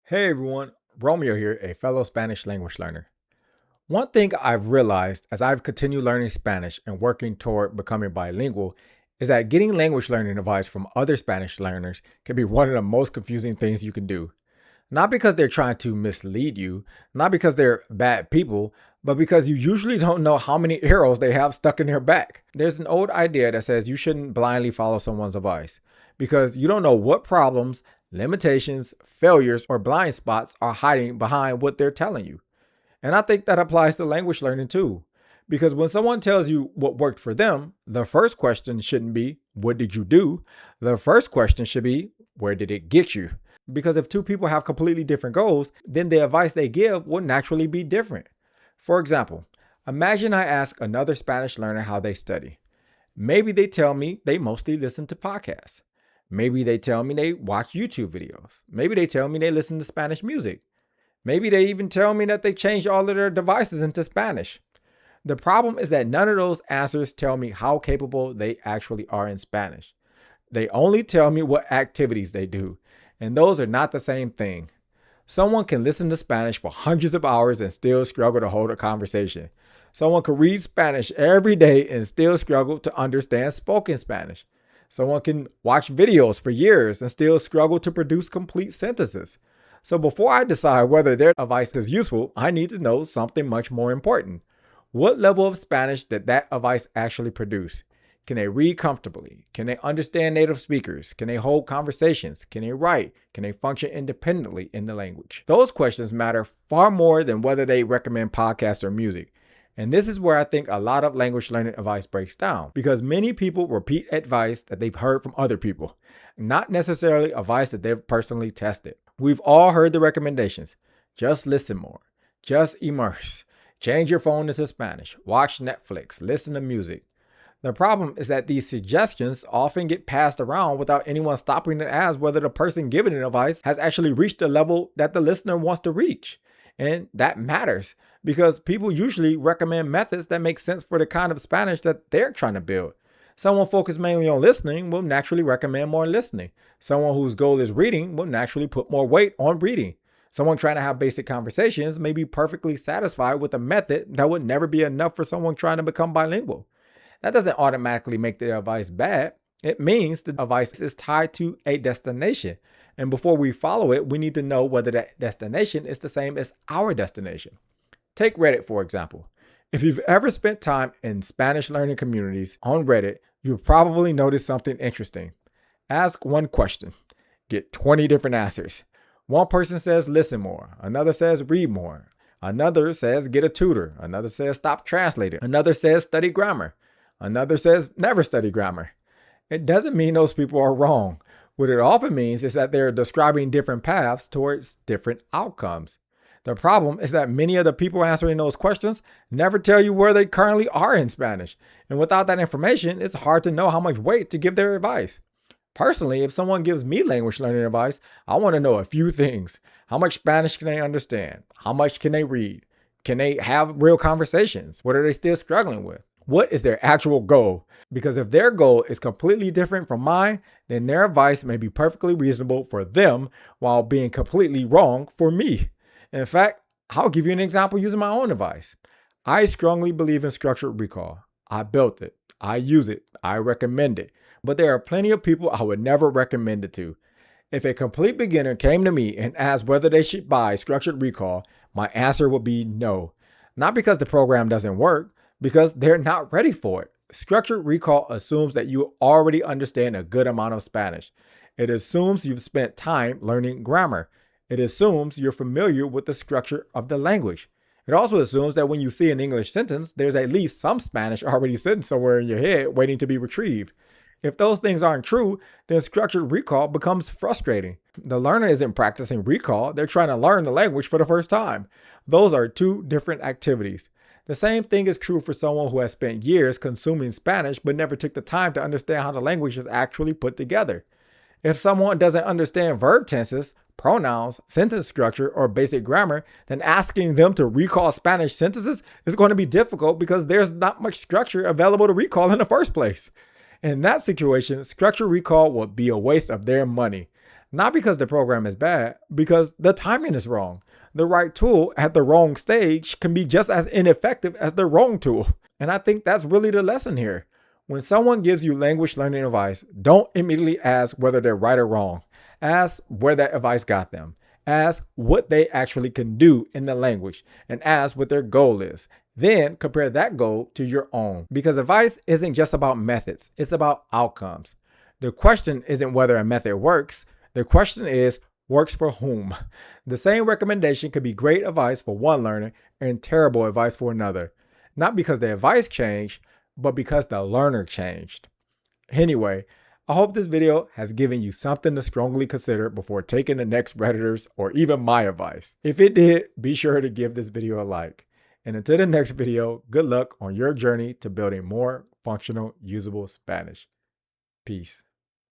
Hey everyone, Romeo here, a fellow Spanish language learner. One thing I've realized as I've continued learning Spanish and working toward becoming bilingual is that getting language learning advice from other Spanish learners can be one of the most confusing things you can do. Not because they're trying to mislead you, not because they're bad people, but because you usually don't know how many arrows they have stuck in their back. There's an old idea that says you shouldn't blindly follow someone's advice because you don't know what problems, limitations, failures, or blind spots are hiding behind what they're telling you. And I think that applies to language learning too. Because when someone tells you what worked for them, the first question shouldn't be, what did you do? The first question should be, where did it get you? Because if two people have completely different goals, then the advice they give will naturally be different. For example, imagine I ask another Spanish learner how they study. Maybe they tell me they mostly listen to podcasts. Maybe they tell me they watch YouTube videos. Maybe they tell me they listen to Spanish music. Maybe they even tell me that they changed all of their devices into Spanish. The problem is that none of those answers tell me how capable they actually are in Spanish. They only tell me what activities they do, and those are not the same thing. Someone can listen to Spanish for hundreds of hours and still struggle to hold a conversation. Someone can read Spanish every day and still struggle to understand spoken Spanish. Someone can watch videos for years and still struggle to produce complete sentences. So before I decide whether their advice is useful, I need to know something much more important. What level of Spanish did that advice actually produce? Can they read comfortably? Can they understand native speakers? Can they hold conversations? Can they write? Can they function independently in the language? Those questions matter far more than whether they recommend podcasts or music. And this is where I think a lot of language learning advice breaks down, because many people repeat advice that they've heard from other people, not necessarily advice that they've personally tested. We've all heard the recommendations. Just listen more. Just immerse. Change your phone into Spanish. Watch Netflix. Listen to music. The problem is that these suggestions often get passed around without anyone stopping to ask whether the person giving the advice has actually reached the level that the listener wants to reach. And that matters because people usually recommend methods that make sense for the kind of Spanish that they're trying to build. Someone focused mainly on listening will naturally recommend more listening. Someone whose goal is reading will naturally put more weight on reading. Someone trying to have basic conversations may be perfectly satisfied with a method that would never be enough for someone trying to become bilingual. That doesn't automatically make the advice bad. It means the advice is tied to a destination. And before we follow it, we need to know whether that destination is the same as our destination. Take Reddit, for example. If you've ever spent time in Spanish learning communities on Reddit, you've probably noticed something interesting. Ask one question, get 20 different answers. One person says listen more, another says read more, another says get a tutor, another says stop translating, another says study grammar, another says never study grammar. It doesn't mean those people are wrong. What it often means is that they're describing different paths towards different outcomes. The problem is that many of the people answering those questions never tell you where they currently are in Spanish. And without that information, it's hard to know how much weight to give their advice. Personally, if someone gives me language learning advice, I want to know a few things. How much Spanish can they understand? How much can they read? Can they have real conversations? What are they still struggling with? What is their actual goal? Because if their goal is completely different from mine, then their advice may be perfectly reasonable for them while being completely wrong for me. In fact, I'll give you an example using my own advice. I strongly believe in structured recall. I built it. I use it. I recommend it. But there are plenty of people I would never recommend it to. If a complete beginner came to me and asked whether they should buy structured recall, my answer would be no. Not because the program doesn't work, because they're not ready for it. Structured recall assumes that you already understand a good amount of Spanish. It assumes you've spent time learning grammar. It assumes you're familiar with the structure of the language. It also assumes that when you see an English sentence, there's at least some Spanish already sitting somewhere in your head waiting to be retrieved. If those things aren't true, then structured recall becomes frustrating. The learner isn't practicing recall, they're trying to learn the language for the first time. Those are two different activities. The same thing is true for someone who has spent years consuming Spanish but never took the time to understand how the language is actually put together. If someone doesn't understand verb tenses, pronouns, sentence structure, or basic grammar, then asking them to recall Spanish sentences is going to be difficult because there's not much structure available to recall in the first place. In that situation, structured recall would be a waste of their money. Not because the program is bad, because the timing is wrong. The right tool at the wrong stage can be just as ineffective as the wrong tool. And I think that's really the lesson here. When someone gives you language learning advice, don't immediately ask whether they're right or wrong. Ask where that advice got them. Ask what they actually can do in the language and ask what their goal is. Then compare that goal to your own. Because advice isn't just about methods, it's about outcomes. The question isn't whether a method works, the question is works for whom. The same recommendation could be great advice for one learner and terrible advice for another. Not because the advice changed, but because the learner changed. Anyway, I hope this video has given you something to strongly consider before taking the next Redditor's or even my advice. If it did, be sure to give this video a like. And until the next video, good luck on your journey to building more functional, usable Spanish. Peace.